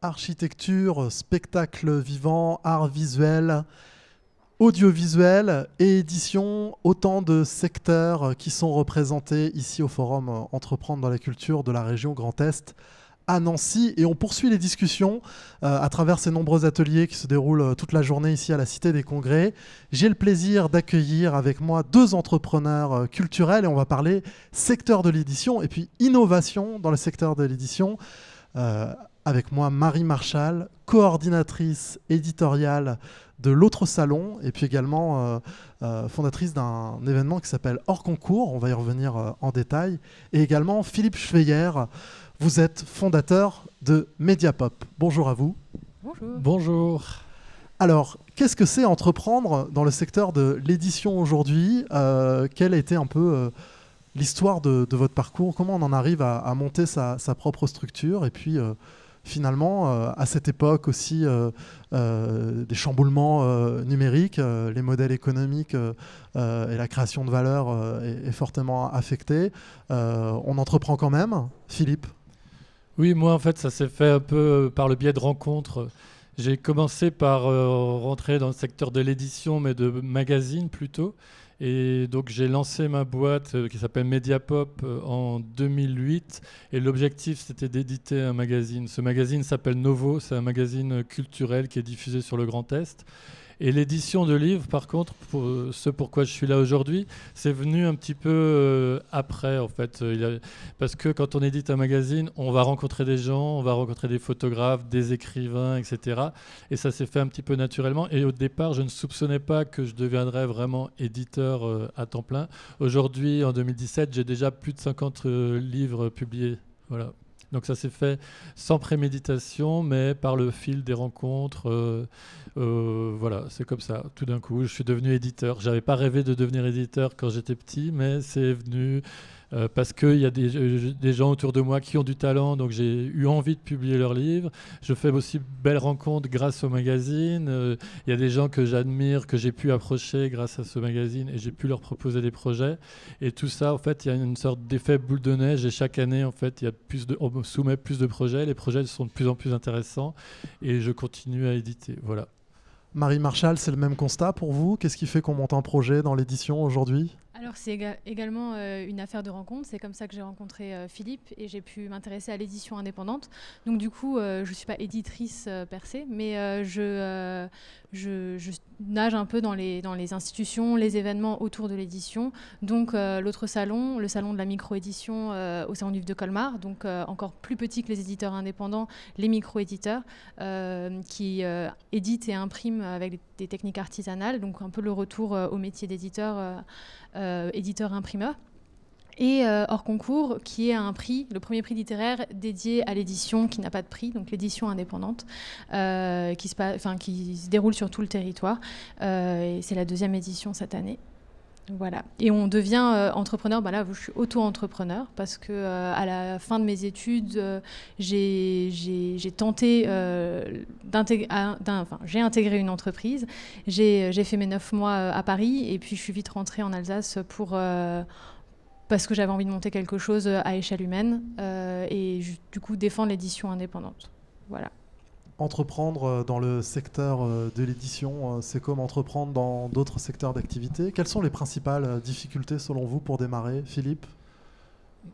architecture, spectacle vivant, art visuel, audiovisuel et édition, autant de secteurs qui sont représentés ici au Forum Entreprendre dans la culture de la région Grand Est à Nancy. Et on poursuit les discussions à travers ces nombreux ateliers qui se déroulent toute la journée ici à la Cité des Congrès. J'ai le plaisir d'accueillir avec moi deux entrepreneurs culturels et on va parler secteur de l'édition et puis innovation dans le secteur de l'édition. Avec moi Marie Marchal, coordinatrice éditoriale de l'Autre Salon et puis également fondatrice d'un événement qui s'appelle Hors Concours, on va y revenir en détail, et également Philippe Schweyer, vous êtes fondateur de Mediapop. Bonjour à vous. Bonjour. Bonjour. Alors, qu'est-ce que c'est entreprendre dans le secteur de l'édition aujourd'hui ? Quelle a été un peu l'histoire de votre parcours ? Comment on en arrive à monter sa propre structure ? Et puis, finalement, à cette époque aussi des chamboulements numériques, les modèles économiques et la création de valeur est fortement affectée. On entreprend quand même. Philippe ? Oui, moi en fait ça s'est fait un peu par le biais de rencontres. J'ai commencé par rentrer dans le secteur de l'édition, mais de magazines plutôt. Et donc j'ai lancé ma boîte qui s'appelle Mediapop en 2008. Et l'objectif c'était d'éditer un magazine. Ce magazine s'appelle Novo, c'est un magazine culturel qui est diffusé sur le Grand Est. Et l'édition de livres, par contre, pour ce pourquoi je suis là aujourd'hui, c'est venu un petit peu après, en fait. Parce que quand on édite un magazine, on va rencontrer des gens, on va rencontrer des photographes, des écrivains, etc. Et ça s'est fait un petit peu naturellement. Et au départ, je ne soupçonnais pas que je deviendrais vraiment éditeur à temps plein. Aujourd'hui, en 2017, j'ai déjà plus de 50 livres publiés. Voilà. Donc ça s'est fait sans préméditation, mais par le fil des rencontres. Voilà, c'est comme ça. Tout d'un coup, je suis devenu éditeur. J'avais pas rêvé de devenir éditeur quand j'étais petit, mais c'est venu parce qu'il y a des gens autour de moi qui ont du talent, donc j'ai eu envie de publier leurs livres. Je fais aussi belles rencontres grâce au magazine. Il y a des gens que j'admire, que j'ai pu approcher grâce à ce magazine et j'ai pu leur proposer des projets. Et tout ça, en fait, il y a une sorte d'effet boule de neige et chaque année, en fait, on me soumet plus de projets. Les projets sont de plus en plus intéressants et je continue à éditer. Voilà. Marie Marchal, c'est le même constat pour vous ? Qu'est-ce qui fait qu'on monte un projet dans l'édition aujourd'hui ? Alors c'est également une affaire de rencontre. C'est comme ça que j'ai rencontré Philippe et j'ai pu m'intéresser à l'édition indépendante. Donc du coup, je ne suis pas éditrice per se, mais je nage un peu dans les institutions, les événements autour de l'édition. Donc l'autre salon, le salon de la micro-édition au Salon du Livre de Colmar, donc encore plus petit que les éditeurs indépendants, les micro-éditeurs qui éditent et impriment avec des techniques artisanales. Donc un peu le retour au métier d'éditeur. Éditeur-imprimeur, et Hors Concours, qui est un prix, le premier prix littéraire dédié à l'édition qui n'a pas de prix, donc l'édition indépendante, qui se déroule sur tout le territoire. Et c'est la 2e édition cette année. Voilà. Et on devient entrepreneur. Là, je suis auto-entrepreneur parce que à la fin de mes études, j'ai tenté j'ai intégré une entreprise. J'ai fait mes 9 mois à Paris et puis je suis vite rentrée en Alsace parce que j'avais envie de monter quelque chose à échelle humaine et du coup défendre l'édition indépendante. Voilà. Entreprendre dans le secteur de l'édition, c'est comme entreprendre dans d'autres secteurs d'activité. Quelles sont les principales difficultés selon vous pour démarrer, Philippe ?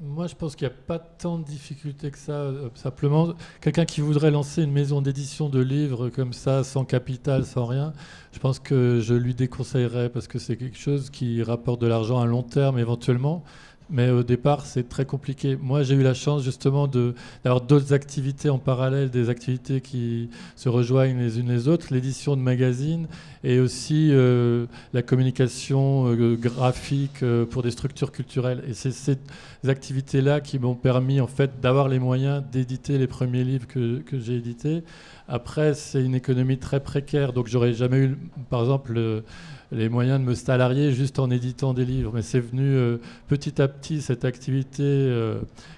Moi, je pense qu'il n'y a pas tant de difficultés que ça. Simplement, quelqu'un qui voudrait lancer une maison d'édition de livres comme ça, sans capital, sans rien, je pense que je lui déconseillerais parce que c'est quelque chose qui rapporte de l'argent à long terme éventuellement. Mais au départ, c'est très compliqué. Moi, j'ai eu la chance justement d'avoir d'autres activités en parallèle, des activités qui se rejoignent les unes les autres, l'édition de magazines et aussi la communication graphique pour des structures culturelles. Et c'est ces activités-là qui m'ont permis en fait d'avoir les moyens d'éditer les premiers livres que j'ai édités. Après, c'est une économie très précaire, donc j'aurais jamais eu, par exemple, les moyens de me salarier juste en éditant des livres. Mais c'est venu petit à petit, cette activité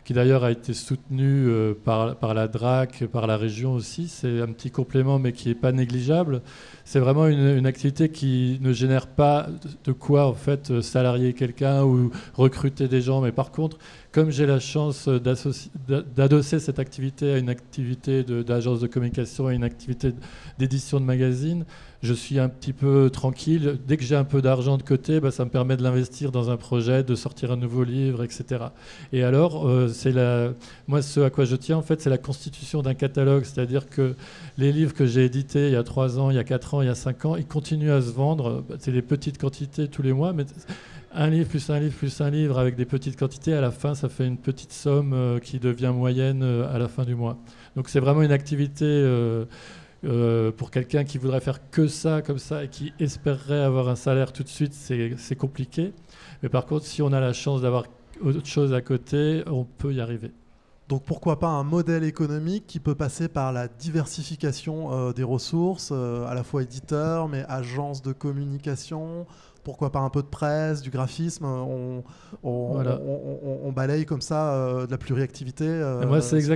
qui d'ailleurs a été soutenue par la DRAC, par la région aussi. C'est un petit complément, mais qui n'est pas négligeable. C'est vraiment une activité qui ne génère pas de quoi en fait salarier quelqu'un ou recruter des gens. Mais par contre, comme j'ai la chance d'adosser cette activité à une activité d'agence de communication et une activité d'édition de magazine, je suis un petit peu tranquille. Dès que j'ai un peu d'argent de côté, ça me permet de l'investir dans un projet, de sortir un nouveau livre, etc. Et alors, moi, ce à quoi je tiens, en fait, c'est la constitution d'un catalogue. C'est-à-dire que les livres que j'ai édités il y a 3 ans, il y a 4 ans, il y a 5 ans, ils continuent à se vendre. C'est des petites quantités tous les mois, mais un livre plus un livre plus un livre avec des petites quantités, à la fin, ça fait une petite somme qui devient moyenne à la fin du mois. Donc c'est vraiment une activité pour quelqu'un qui voudrait faire que ça, comme ça, et qui espérerait avoir un salaire tout de suite, c'est compliqué. Mais par contre, si on a la chance d'avoir autre chose à côté, on peut y arriver. Donc pourquoi pas un modèle économique qui peut passer par la diversification des ressources, à la fois éditeur, mais agence de communication, pourquoi pas un peu de presse, du graphisme, on balaye comme ça de la pluriactivité à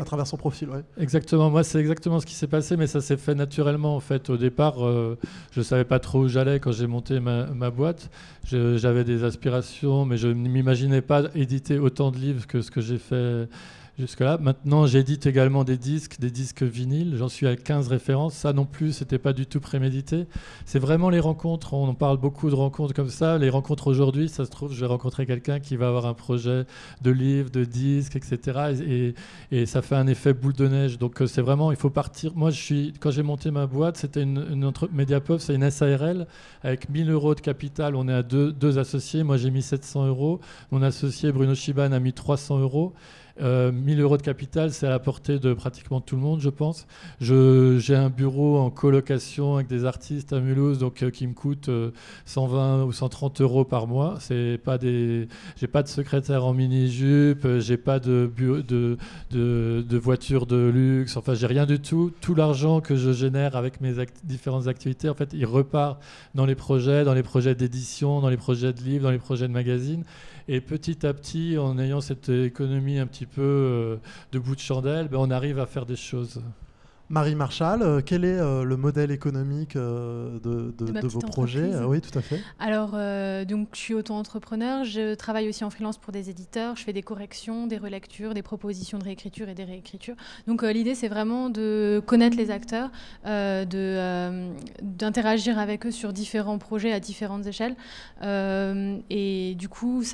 travers son profil. Ouais. Exactement, moi c'est exactement ce qui s'est passé, mais ça s'est fait naturellement en fait. Au départ, je ne savais pas trop où j'allais quand j'ai monté ma boîte. J'avais des aspirations, mais je ne m'imaginais pas éditer autant de livres que ce que j'ai fait jusque-là. Maintenant, j'édite également des disques vinyles. J'en suis à 15 références. Ça non plus, c'était pas du tout prémédité. C'est vraiment les rencontres. On en parle beaucoup de rencontres comme ça. Les rencontres aujourd'hui, ça se trouve, je vais rencontrer quelqu'un qui va avoir un projet de livre, de disque, etc. Et ça fait un effet boule de neige. Donc c'est vraiment, il faut partir. Moi, quand j'ai monté ma boîte, c'était Mediapub, c'est une SARL avec 1 000 € de capital. On est à deux associés. Moi, j'ai mis 700 €. Mon associé Bruno Chiban a mis 300 €. 1 000 € de capital, c'est à la portée de pratiquement tout le monde, je pense. J'ai un bureau en colocation avec des artistes à Mulhouse, donc qui me coûte 120 ou 130 € par mois. J'ai pas de secrétaire en mini-jupe, j'ai pas de voiture de luxe. Enfin, j'ai rien du tout. Tout l'argent que je génère avec mes différentes activités, en fait, il repart dans les projets d'édition, dans les projets de livres, dans les projets de magazines. Et petit à petit, en ayant cette économie un petit peu de bout de chandelle, on arrive à faire des choses. Marie Marchal, quel est le modèle économique de vos projets? Oui, tout à fait. Alors, donc, je suis auto-entrepreneur. Je travaille aussi en freelance pour des éditeurs. Je fais des corrections, des relectures, des propositions de réécriture et des réécritures. Donc, l'idée, c'est vraiment de connaître les acteurs, d'interagir avec eux sur différents projets à différentes échelles. Et du coup,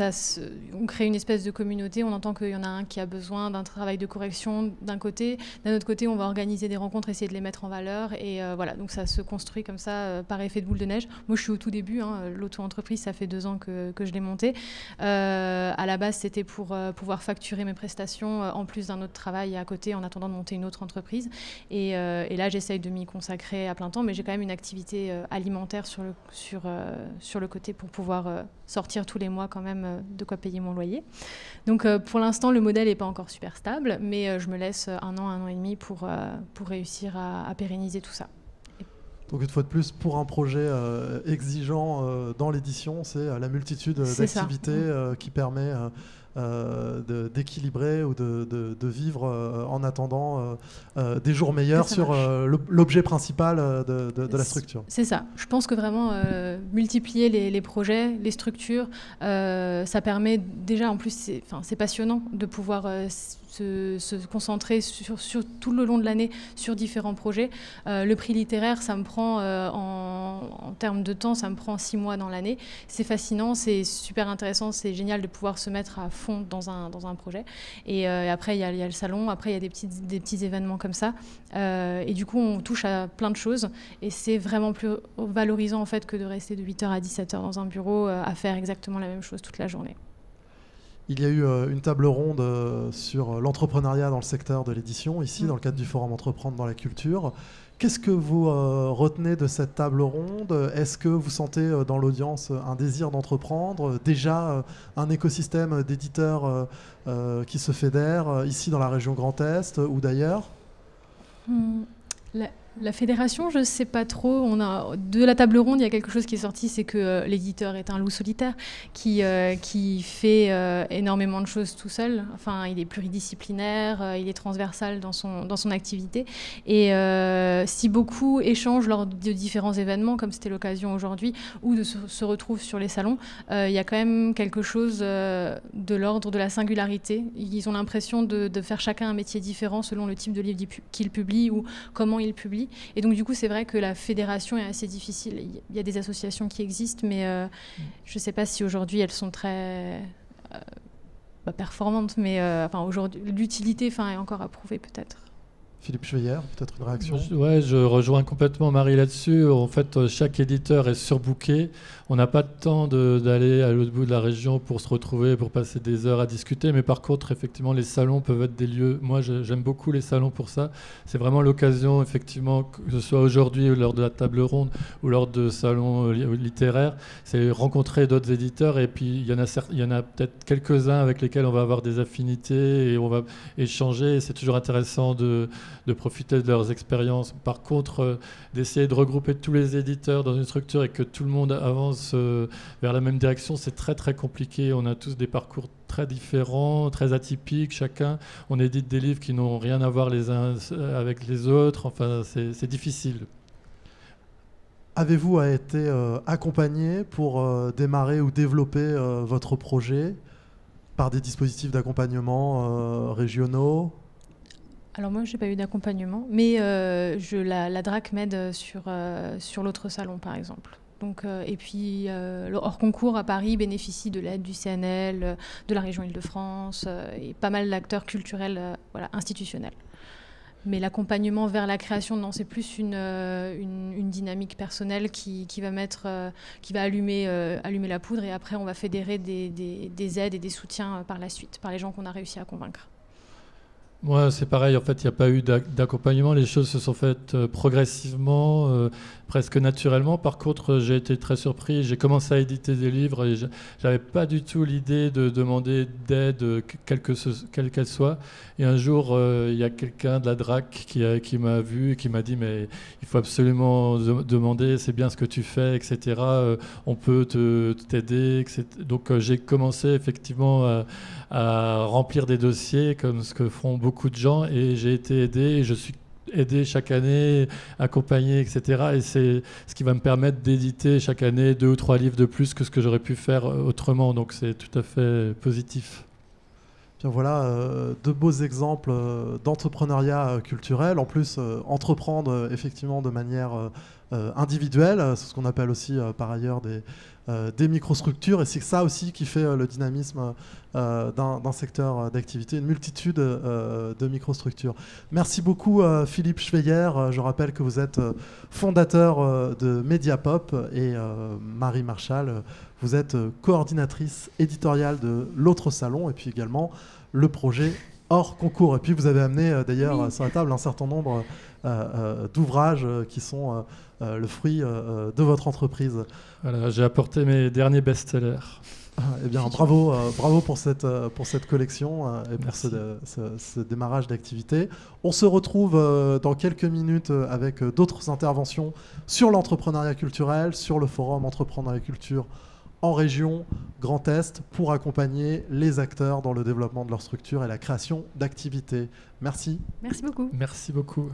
on crée une espèce de communauté. On entend qu'il y en a un qui a besoin d'un travail de correction d'un côté. D'un autre côté, on va organiser des rencontres, essayer de les mettre en valeur, et voilà, donc ça se construit comme ça par effet de boule de neige. Moi, je suis au tout début, l'auto-entreprise, ça fait 2 ans que je l'ai montée. À la base, c'était pour pouvoir facturer mes prestations en plus d'un autre travail à côté, en attendant de monter une autre entreprise. Et là, j'essaye de m'y consacrer à plein temps, mais j'ai quand même une activité alimentaire sur le côté pour pouvoir sortir tous les mois quand même de quoi payer mon loyer. Donc pour l'instant, le modèle n'est pas encore super stable, mais je me laisse 1 an et demi pour réussir à pérenniser tout ça. Donc une fois de plus, pour un projet exigeant dans l'édition, c'est la multitude d'activités qui permet d'équilibrer ou de vivre en attendant des jours meilleurs sur l'objet principal de la structure. C'est ça. Je pense que vraiment multiplier les projets, les structures, ça permet déjà, en plus, c'est passionnant de pouvoir se concentrer sur tout le long de l'année sur différents projets. Le prix littéraire, ça me prend, en termes de temps, ça me prend 6 mois dans l'année. C'est fascinant, c'est super intéressant, c'est génial de pouvoir se mettre à fond dans un projet. Et après, il y a le salon, après, il y a des petits événements comme ça. Et du coup, on touche à plein de choses. Et c'est vraiment plus valorisant, en fait, que de rester de 8h à 17h dans un bureau à faire exactement la même chose toute la journée. Il y a eu une table ronde sur l'entrepreneuriat dans le secteur de l'édition, ici, dans le cadre du Forum Entreprendre dans la culture. Qu'est-ce que vous retenez de cette table ronde? Est-ce que vous sentez dans l'audience un désir d'entreprendre? Déjà un écosystème d'éditeurs qui se fédère ici dans la région Grand Est ou d'ailleurs? La fédération, je ne sais pas trop. De la table ronde, il y a quelque chose qui est sorti, c'est que l'éditeur est un loup solitaire qui fait énormément de choses tout seul. Enfin, il est pluridisciplinaire, il est transversal dans son activité. Et si beaucoup échangent lors de différents événements, comme c'était l'occasion aujourd'hui, ou se retrouvent sur les salons, il y a quand même quelque chose de l'ordre de la singularité. Ils ont l'impression de faire chacun un métier différent selon le type de livre qu'ils publient ou comment ils publient. Et donc, du coup, c'est vrai que la fédération est assez difficile. Il y a des associations qui existent, mais je ne sais pas si aujourd'hui elles sont très performantes, mais aujourd'hui, l'utilité est encore à prouver peut-être. Philippe Schweyer, peut-être une réaction? Ouais, je rejoins complètement Marie là-dessus. En fait, chaque éditeur est surbooké. On n'a pas de temps d'aller à l'autre bout de la région pour se retrouver, pour passer des heures à discuter. Mais par contre, effectivement, les salons peuvent être des lieux. Moi, j'aime beaucoup les salons pour ça. C'est vraiment l'occasion, effectivement, que ce soit aujourd'hui lors de la table ronde ou lors de salons littéraires, c'est rencontrer d'autres éditeurs. Et puis, il y en a peut-être quelques-uns avec lesquels on va avoir des affinités et on va échanger. Et c'est toujours intéressant de profiter de leurs expériences. Par contre, d'essayer de regrouper tous les éditeurs dans une structure et que tout le monde avance vers la même direction, c'est très très compliqué. On a tous des parcours très différents, très atypiques, chacun. On édite des livres qui n'ont rien à voir les uns avec les autres. Enfin, c'est difficile. Avez-vous été accompagné pour démarrer ou développer votre projet par des dispositifs d'accompagnement régionaux ? Alors moi, je n'ai pas eu d'accompagnement, mais la DRAC m'aide sur l'autre salon, par exemple. Donc, et puis, le hors concours à Paris bénéficie de l'aide du CNL, de la région Île-de-France et pas mal d'acteurs culturels institutionnels. Mais l'accompagnement vers la création, non, c'est plus une dynamique personnelle qui va allumer la poudre, et après on va fédérer des aides et des soutiens par la suite, par les gens qu'on a réussi à convaincre. Moi, c'est pareil. En fait, il n'y a pas eu d'accompagnement. Les choses se sont faites progressivement, presque naturellement. Par contre, j'ai été très surpris. J'ai commencé à éditer des livres et je n'avais pas du tout l'idée de demander d'aide, quelle qu'elle soit. Et un jour, il y a quelqu'un de la DRAC qui m'a vu et qui m'a dit « Mais il faut absolument demander, c'est bien ce que tu fais, etc. On peut t'aider. » Donc, j'ai commencé effectivement à remplir des dossiers comme ce que font beaucoup de gens, et j'ai été aidé et je suis aidé chaque année, accompagné, etc. Et c'est ce qui va me permettre d'éditer chaque année 2 ou 3 livres de plus que ce que j'aurais pu faire autrement. Donc c'est tout à fait positif. Bien voilà, 2 beaux exemples d'entrepreneuriat culturel. En plus, entreprendre effectivement de manière individuelle, c'est ce qu'on appelle aussi par ailleurs des microstructures. Et c'est ça aussi qui fait le dynamisme d'un secteur d'activité, une multitude de microstructures. Merci beaucoup Philippe Schweyer. Je rappelle que vous êtes fondateur de Mediapop, et Marie Marchal, vous êtes coordinatrice éditoriale de l'autre salon, et puis également le projet hors concours. Et puis vous avez amené d'ailleurs sur la table un certain nombre d'ouvrages qui sont le fruit de votre entreprise. Voilà, j'ai apporté mes derniers best-sellers. Eh bien, bravo pour cette collection et pour ce démarrage d'activité. On se retrouve dans quelques minutes avec d'autres interventions sur l'entrepreneuriat culturel, sur le forum Entrepreneuriat Culture en région Grand Est, pour accompagner les acteurs dans le développement de leur structure et la création d'activités. Merci. Merci beaucoup. Merci beaucoup.